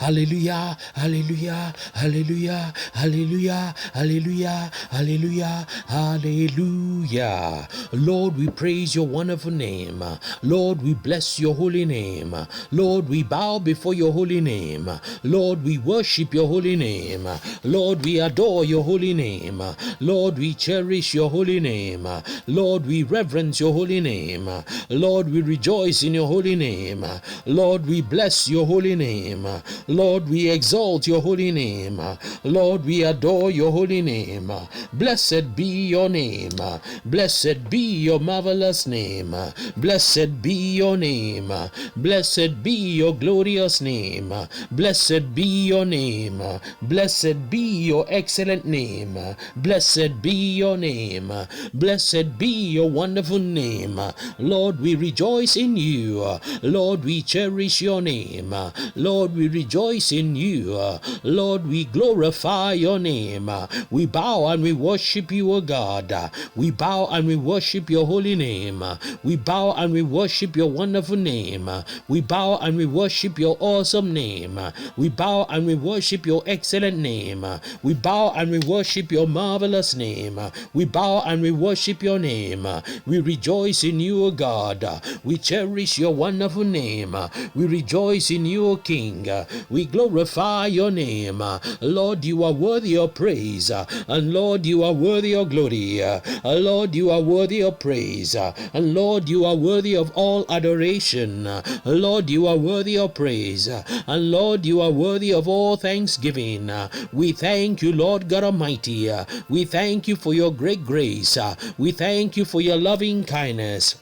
Hallelujah, hallelujah, hallelujah, hallelujah, hallelujah, hallelujah, hallelujah. Lord, we praise your wonderful name. Lord, we bless your holy name. Lord, we bow before your holy name. Lord, we worship your holy name. Lord, we adore your holy name. Lord, we cherish your holy name. Lord, we reverence your holy name. Lord, we rejoice in your holy name. Lord, we bless your holy name. Lord, we exalt your holy name. Lord, we adore your holy name. Blessed be your name. Blessed be your marvelous name. Blessed be your name. Blessed be your glorious name. Blessed be your name. Blessed be your excellent name. Blessed be your name. Blessed be your wonderful name. Lord, we rejoice in you. Lord, we cherish your name. Lord, we rejoice in you. Lord, we glorify your name. We bow and we worship you, O God. We bow and we worship your holy name. We bow and we worship your wonderful name. We bow and we worship your awesome name. We bow and we worship your excellent name. We bow and we worship your marvelous name. We bow and we worship your name. We rejoice in you, O God. We cherish your wonderful name. We rejoice in you, O King. We glorify your name. Lord, you are worthy of praise. And Lord, you are worthy of glory. Lord, you are worthy of praise. And Lord, you are worthy of all adoration. Lord, you are worthy of praise. And Lord, you are worthy of all thanksgiving. We thank you, Lord God Almighty. We thank you for your great grace. We thank you for your loving kindness.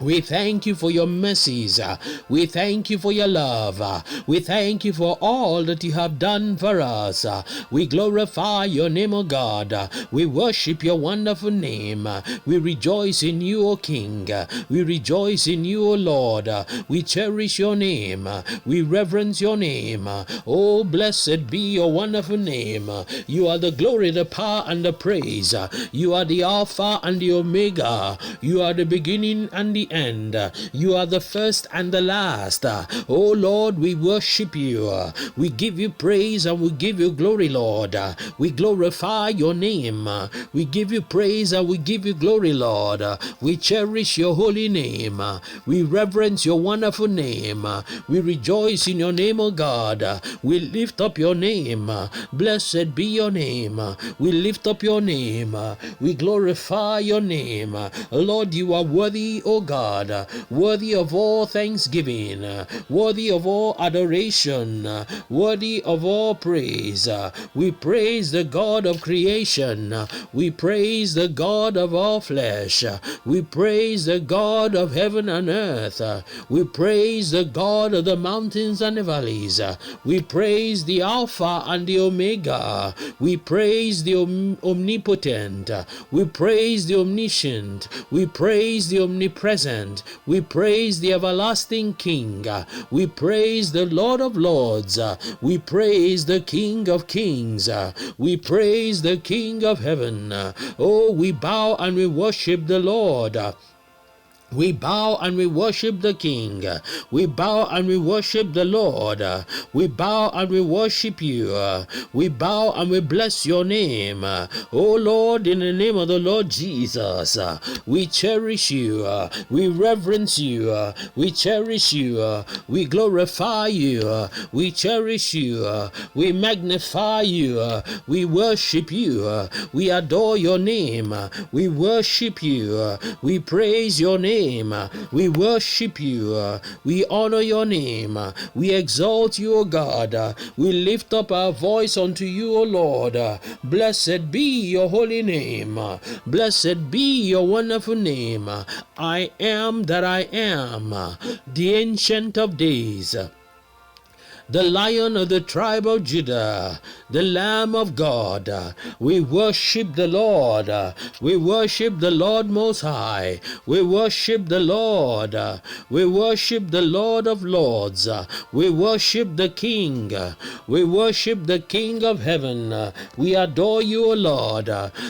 We thank you for your mercies. We thank you for your love. We thank you for all that you have done for us. We glorify your name, O God. We worship your wonderful name. We rejoice in you, O King. We rejoice in you, O Lord. We cherish your name. We reverence your name. Oh, blessed be your wonderful name. You are the glory, the power, and the praise. You are the Alpha and the Omega. You are the beginning and the end. You are the first and the last. Oh Lord, we worship you. We give you praise and we give you glory, Lord. We glorify your name. We give you praise and we give you glory, Lord. We cherish your holy name. We reverence your wonderful name. We rejoice in your name, O God. We lift up your name. Blessed be your name. We lift up your name. We glorify your name. Lord, you are worthy, O God. Worthy of all thanksgiving, worthy of all adoration, worthy of all praise. We praise the God of creation. We praise the God of all flesh. We praise the God of heaven and earth. We praise the God of the mountains and the valleys. We praise the Alpha and the Omega. We praise the omnipotent. We praise the omniscient. We praise the omnipresent. We praise the everlasting King. We praise the Lord of Lords. We praise the King of Kings. We praise the King of Heaven. Oh, we bow and we worship the Lord. We bow and we worship the King. We bow and we worship the Lord. We bow and we worship you. We bow and we bless your name. Oh Lord, in the name of the Lord Jesus, we cherish you. We reverence you. We cherish you. We glorify you. We cherish you. We magnify you. We worship you. We adore your name. We worship you. We praise your name. We worship you. We honor your name. We exalt you, O God. We lift up our voice unto you, O Lord. Blessed be your holy name. Blessed be your wonderful name. I am that I am, the Ancient of Days, the Lion of the tribe of Judah, the Lamb of God. We worship the Lord. We worship the Lord Most High. We worship the Lord. We worship the Lord of Lords. We worship the King. We worship the King of heaven. We adore you, O Lord.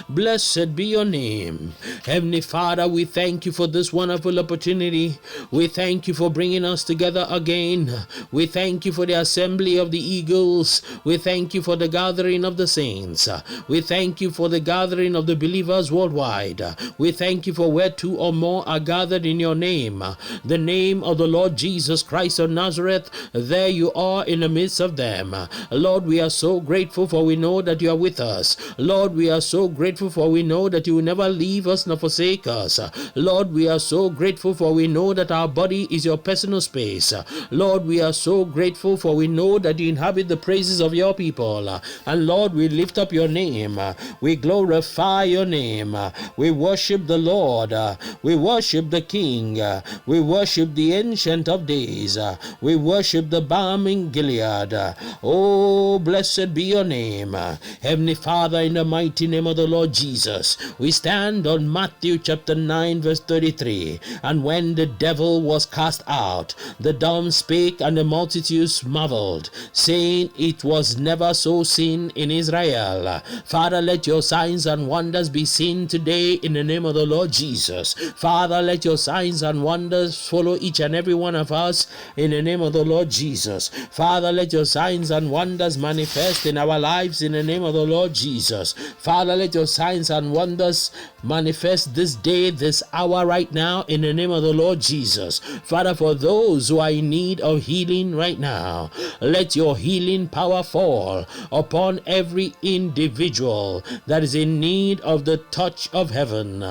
Blessed be your name. Heavenly Father, we thank you for this wonderful opportunity. We thank you for bringing us together again. We thank you for the assembly of the eagles. We thank you for the gathering of the saints. We thank you for the gathering of the believers worldwide. We thank you for where two or more are gathered in your name, the name of the Lord Jesus Christ of Nazareth. There you are in the midst of them. Lord, we are so grateful, for we know that you are with us. Lord, we are so grateful, for we know that you will never leave us nor forsake us. Lord, we are so grateful, for we know that our body is your personal space. Lord, we are so grateful, for we know that you inhabit the praises of your people. And Lord, we lift up your name. We glorify your name. We worship the Lord. We worship the King. We worship the Ancient of Days. We worship the Balm in Gilead. Oh, blessed be your name. Heavenly Father, in the mighty name of the Lord Jesus, we stand on Matthew chapter 9 verse 33. And when the devil was cast out, the dumb spake, and the multitudes marveled, saying, it was never so seen in Israel. Father, let your signs and wonders be seen today in the name of the Lord Jesus. Father, let your signs and wonders follow each and every one of us in the name of the Lord Jesus. Father, let your signs and wonders manifest in our lives in the name of the Lord Jesus. Father, let your signs and wonders manifest this day, this hour, right now in the name of the Lord Jesus. Father, for those who are in need of healing right now, let your healing power fall upon every individual that is in need of the touch of heaven.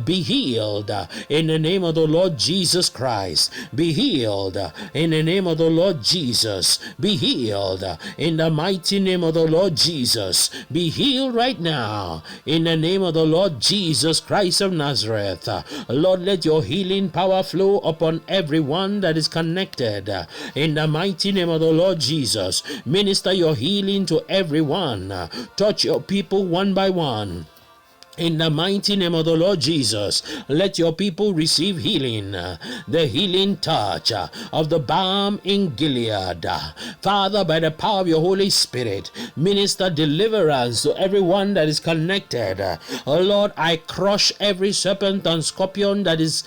Be healed in the name of the Lord Jesus Christ. Be healed in the name of the Lord Jesus. Be healed in the mighty name of the Lord Jesus. Be healed right now in the name of the Lord Jesus Christ of Nazareth. Lord, let your healing power flow upon everyone that is connected in the mighty name of the Lord Jesus. Minister your healing to everyone. Touch your people one by one. In the mighty name of the Lord Jesus, let your people receive healing, the healing touch of the balm in Gilead. Father, by the power of your Holy Spirit, minister deliverance to everyone that is connected. Oh Lord, I crush every serpent and scorpion that is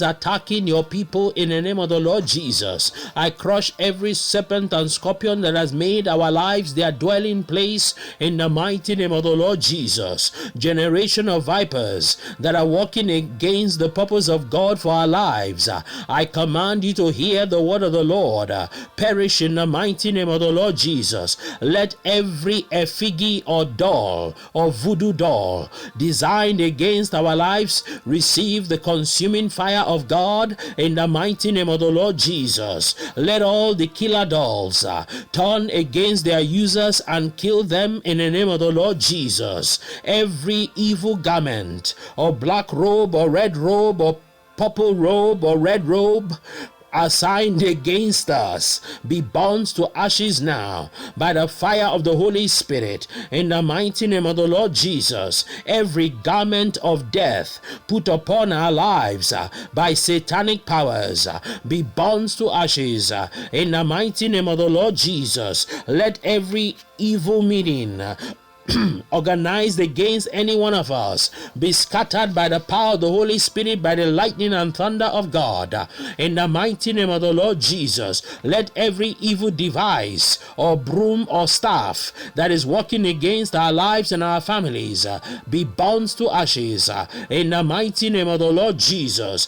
attacking your people in the name of the Lord Jesus. I crush every serpent and scorpion that has made our lives their dwelling place in the mighty name of the Lord Jesus. Generation of vipers that are walking against the purpose of God for our lives, I command you to hear the word of the Lord. Perish in the mighty name of the Lord Jesus. Let every effigy or doll or voodoo doll designed against our lives receive the consuming fire of God in the mighty name of the Lord Jesus. Let all the killer dolls turn against their users and kill them in the name of the Lord Jesus. Every evil garment or black robe or red robe or purple robe or red robe assigned against us be burnt to ashes now by the fire of the Holy Spirit in the mighty name of the Lord Jesus. Every garment of death put upon our lives by satanic powers be burnt to ashes in the mighty name of the Lord Jesus. Let every evil meeting organized against any one of us be scattered by the power of the Holy Spirit, by the lightning and thunder of God in the mighty name of the Lord Jesus. Let every evil device or broom or staff that is working against our lives and our families be burnt to ashes in the mighty name of the Lord Jesus.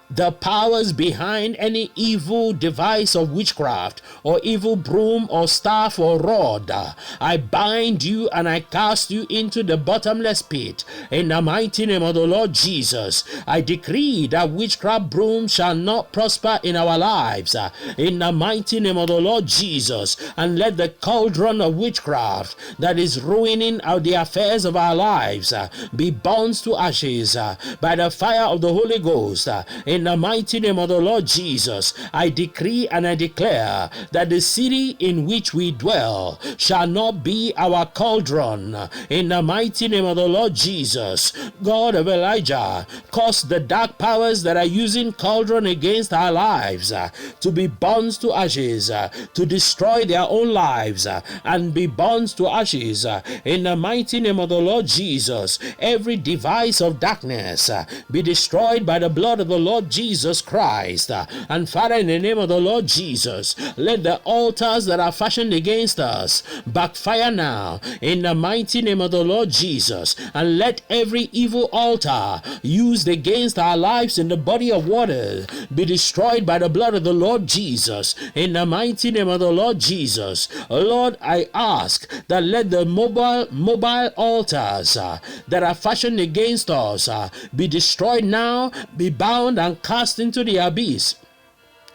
The powers behind any evil device of witchcraft or evil broom or staff or rod, I bind you and I cast you into the bottomless pit in the mighty name of the Lord Jesus. I decree that witchcraft broom shall not prosper in our lives in the mighty name of the Lord Jesus. And let the cauldron of witchcraft that is ruining the affairs of our lives be burnt to ashes by the fire of the Holy Ghost In the mighty name of the Lord Jesus, I decree and I declare that the city in which we dwell shall not be our cauldron. In the mighty name of the Lord Jesus, God of Elijah, cause the dark powers that are using cauldron against our lives to be burned to ashes, to destroy their own lives and be burned to ashes. In the mighty name of the Lord Jesus, every device of darkness be destroyed by the blood of the Lord Jesus Christ. And Father, in the name of the Lord Jesus, let the altars that are fashioned against us backfire now in the mighty name of the Lord Jesus, and let every evil altar used against our lives in the body of water be destroyed by the blood of the Lord Jesus in the mighty name of the Lord Jesus. Lord, I ask that let the mobile altars that are fashioned against us be destroyed now, be bound and cast into the abyss.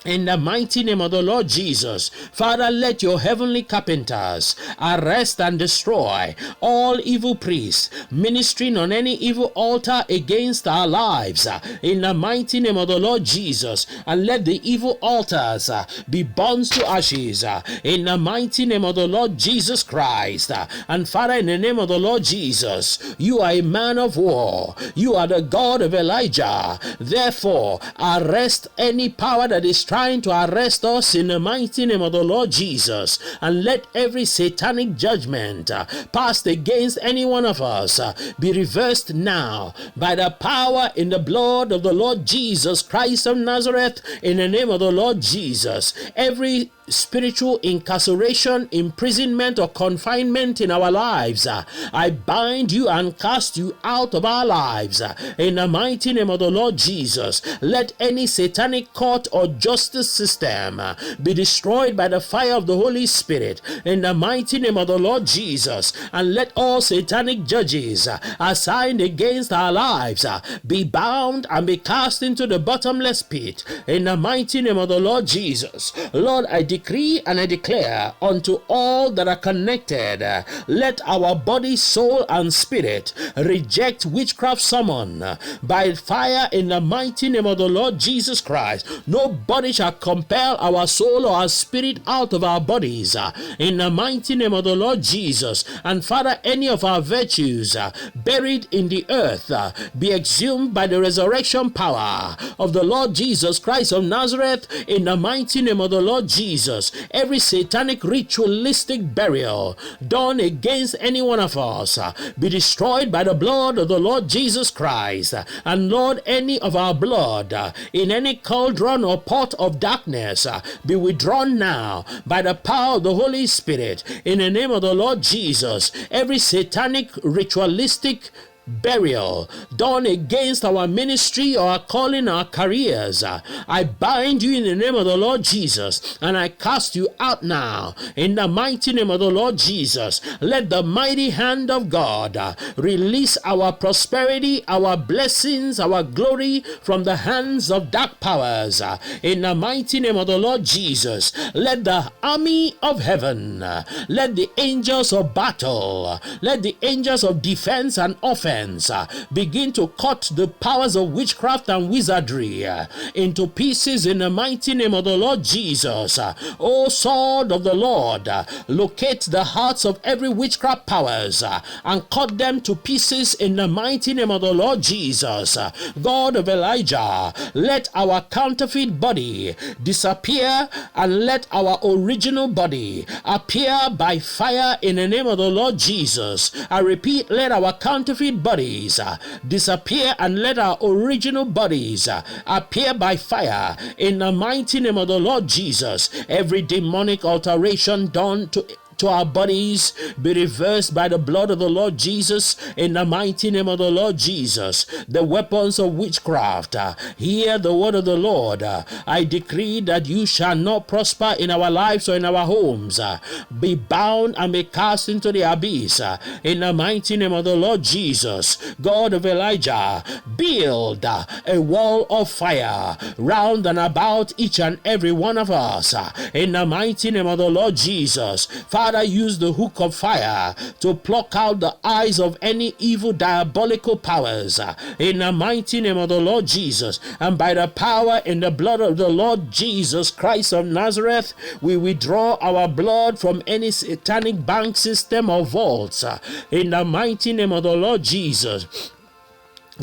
In the mighty name of the Lord Jesus, Father, let your heavenly carpenters arrest and destroy all evil priests ministering on any evil altar against our lives. In the mighty name of the Lord Jesus, and let the evil altars be burned to ashes. In the mighty name of the Lord Jesus Christ. And Father, in the name of the Lord Jesus, you are a man of war. You are the God of Elijah. Therefore, arrest any power that is trying to arrest us in the mighty name of the Lord Jesus, and let every satanic judgment passed against any one of us be reversed now by the power in the blood of the Lord Jesus Christ of Nazareth. In the name of the Lord Jesus, every spiritual incarceration, imprisonment, or confinement in our lives, I bind you and cast you out of our lives in the mighty name of the Lord Jesus. Let any satanic court or justice system be destroyed by the fire of the Holy Spirit in the mighty name of the Lord Jesus, and let all satanic judges assigned against our lives be bound and be cast into the bottomless pit in the mighty name of the Lord Jesus. Lord, I decree and I declare unto all that are connected, let our body, soul, and spirit reject witchcraft summon by fire in the mighty name of the Lord Jesus Christ. Nobody shall compel our soul or our spirit out of our bodies in the mighty name of the Lord Jesus. And Father, any of our virtues buried in the earth be exhumed by the resurrection power of the Lord Jesus Christ of Nazareth in the mighty name of the Lord Jesus. Every satanic ritualistic burial done against any one of us be destroyed by the blood of the Lord Jesus Christ. And Lord, any of our blood in any cauldron or pot of darkness be withdrawn now by the power of the Holy Spirit in the name of the Lord Jesus. Every satanic ritualistic burial done against our ministry or our calling, our careers, I bind you in the name of the Lord Jesus, and I cast you out now in the mighty name of the Lord Jesus. Let the mighty hand of God release our prosperity, our blessings, our glory from the hands of dark powers in the mighty name of the Lord Jesus. Let the army of heaven, let the angels of battle, let the angels of defense and offense begin to cut the powers of witchcraft and wizardry into pieces in the mighty name of the Lord Jesus. O sword of the Lord, locate the hearts of every witchcraft powers and cut them to pieces in the mighty name of the Lord Jesus. God of Elijah, let our counterfeit body disappear and let our original body appear by fire in the name of the Lord Jesus. I repeat, let our counterfeit bodies disappear and let our original bodies appear by fire in the mighty name of the Lord Jesus. Every demonic alteration done to our bodies be reversed by the blood of the Lord Jesus in the mighty name of the Lord Jesus. The weapons of witchcraft, hear the word of the Lord. I decree that you shall not prosper in our lives or in our homes. Be bound and be cast into the abyss in the mighty name of the Lord Jesus. God of Elijah, build a wall of fire round and about each and every one of us in the mighty name of the Lord Jesus. Father, Father, use the hook of fire to pluck out the eyes of any evil diabolical powers in the mighty name of the Lord Jesus. And by the power in the blood of the Lord Jesus Christ of Nazareth, we withdraw our blood from any satanic bank system or vaults in the mighty name of the Lord Jesus.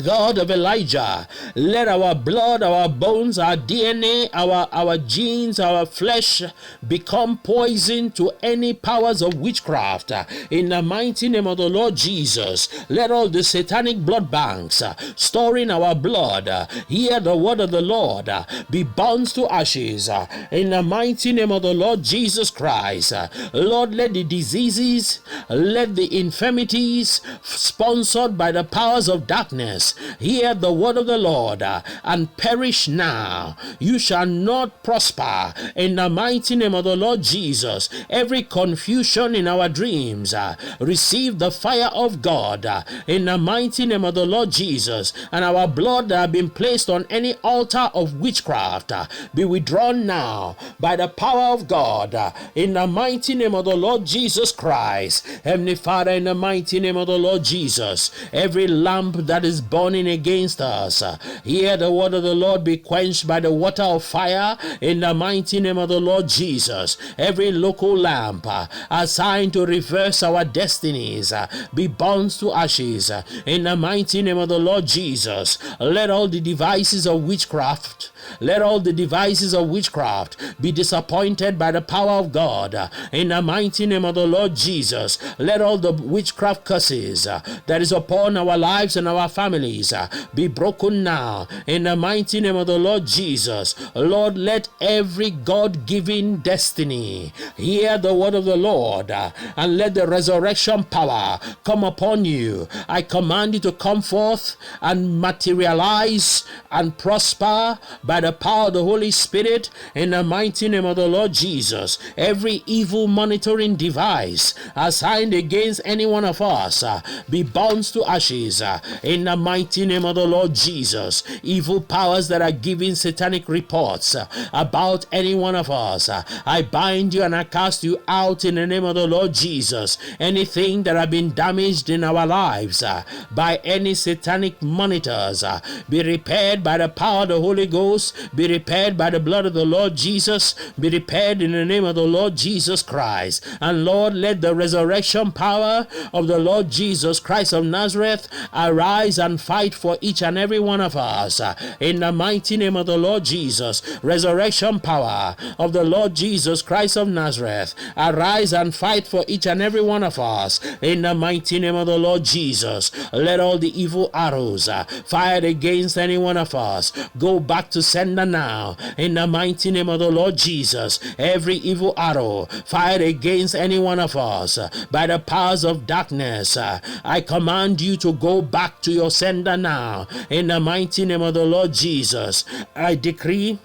God of Elijah, let our blood, our bones, our DNA, our genes, our flesh become poison to any powers of witchcraft. In the mighty name of the Lord Jesus, let all the satanic blood banks storing our blood hear the word of the Lord, be burned to ashes. In the mighty name of the Lord Jesus Christ, Lord, let the diseases, let the infirmities sponsored by the powers of darkness hear the word of the Lord and perish now. You shall not prosper in the mighty name of the Lord Jesus. Every confusion in our dreams, receive the fire of God in the mighty name of the Lord Jesus. And our blood that have been placed on any altar of witchcraft be withdrawn now by the power of God in the mighty name of the Lord Jesus Christ. Heavenly Father, in the mighty name of the Lord Jesus, every lamp that is burning against us, hear the word of the Lord, be quenched by the water of fire in the mighty name of the Lord Jesus. Every local lamp assigned to reverse our destinies be burned to ashes in the mighty name of the Lord Jesus. Let all the devices of witchcraft, let all the devices of witchcraft be disappointed by the power of God in the mighty name of the Lord Jesus. Let all the witchcraft curses that is upon our lives and our families be broken now in the mighty name of the Lord Jesus. Lord, let every God-given destiny hear the word of the Lord and let the resurrection power come upon you. I command you to come forth and materialize and prosper by the power of the Holy Spirit in the mighty name of the Lord Jesus. Every evil monitoring device assigned against any one of us be bound to ashes in the mighty name of the Lord Jesus. Evil powers that are giving satanic reports about any one of us, I bind you and I cast you out in the name of the Lord Jesus. Anything that have been damaged in our lives by any satanic monitors be repaired by the power of the Holy Ghost, be repaired by the blood of the Lord Jesus, be repaired in the name of the Lord Jesus Christ. And Lord, let the resurrection power of the Lord Jesus Christ of Nazareth arise and fight for each and every one of us in the mighty name of the Lord Jesus. Resurrection power of the Lord Jesus Christ of Nazareth, arise and fight for each and every one of us in the mighty name of the Lord Jesus. Let all the evil arrows fired against any one of us go back to sender now in the mighty name of the Lord Jesus. Every evil arrow fired against any one of us by the powers of darkness, I command you to go back to your sender now in the mighty name of the Lord Jesus. I decree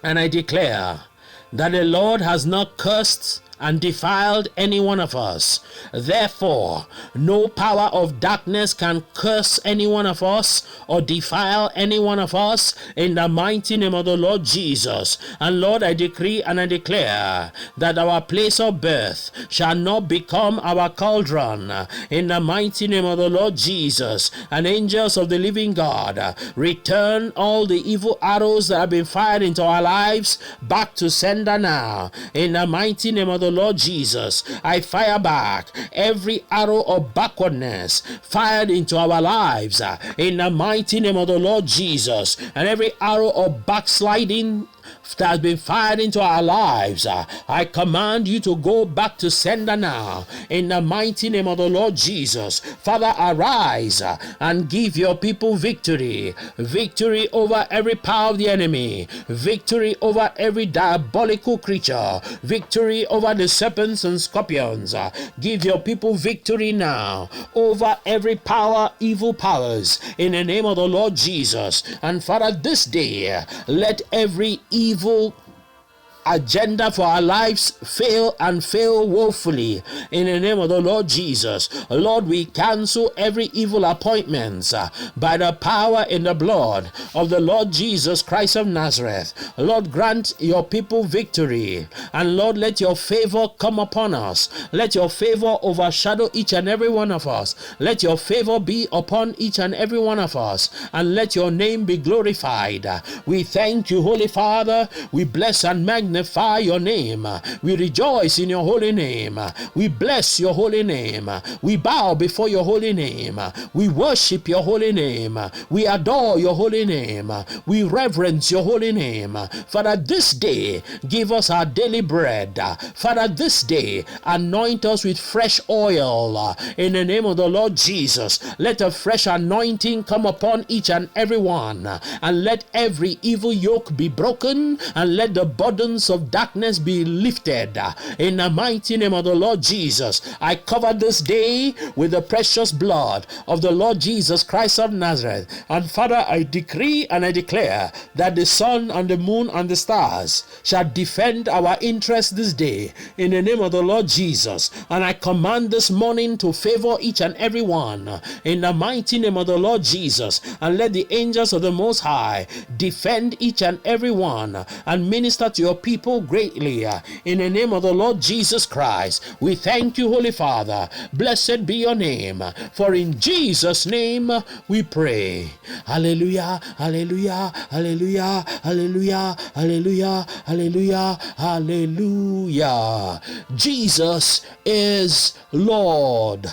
and I declare that the Lord has not cursed and defiled any one of us. Therefore, no power of darkness can curse any one of us or defile any one of us in the mighty name of the Lord Jesus. And Lord, I decree and I declare that our place of birth shall not become our cauldron in the mighty name of the Lord Jesus. And angels of the living God, return all the evil arrows that have been fired into our lives back to sender now in the mighty name of the Lord Jesus. I fire back every arrow of backwardness fired into our lives in the mighty name of the Lord Jesus, and every arrow of backsliding that has been fired into our lives, I command you to go back to sender now in the mighty name of the Lord Jesus. Father, arise and give your people victory. Victory over every power of the enemy. Victory over every diabolical creature. Victory over the serpents and scorpions. Give your people victory now over every power, evil powers, in the name of the Lord Jesus. And Father, this day, let every evil agenda for our lives fail and fail woefully in the name of the Lord Jesus. Lord, we cancel every evil appointment by the power in the blood of the Lord Jesus Christ of Nazareth. Lord, grant your people victory, and Lord, let your favor come upon us. Let your favor overshadow each and every one of us. Let your favor be upon each and every one of us, and let your name be glorified. We thank you, Holy Father. We bless and magnify your name. We rejoice in your holy name. We bless your holy name. We bow before your holy name. We worship your holy name. We adore your holy name. We reverence your holy name. Father, this day, give us our daily bread. Father, this day, anoint us with fresh oil in the name of the Lord Jesus. Let a fresh anointing come upon each and every one, and let every evil yoke be broken, and let the burdens of darkness be lifted in the mighty name of the Lord Jesus. I cover this day with the precious blood of the Lord Jesus Christ of Nazareth. And Father, I decree and I declare that the sun and the moon and the stars shall defend our interest this day in the name of the Lord Jesus. And I command this morning to favor each and every one in the mighty name of the Lord Jesus. And let the angels of the Most High defend each and every one and minister to your people greatly in the name of the Lord Jesus Christ. We thank you, Holy Father. Blessed be your name, for in Jesus' name we pray. Hallelujah, hallelujah, hallelujah, hallelujah, hallelujah, hallelujah, hallelujah. Jesus is Lord.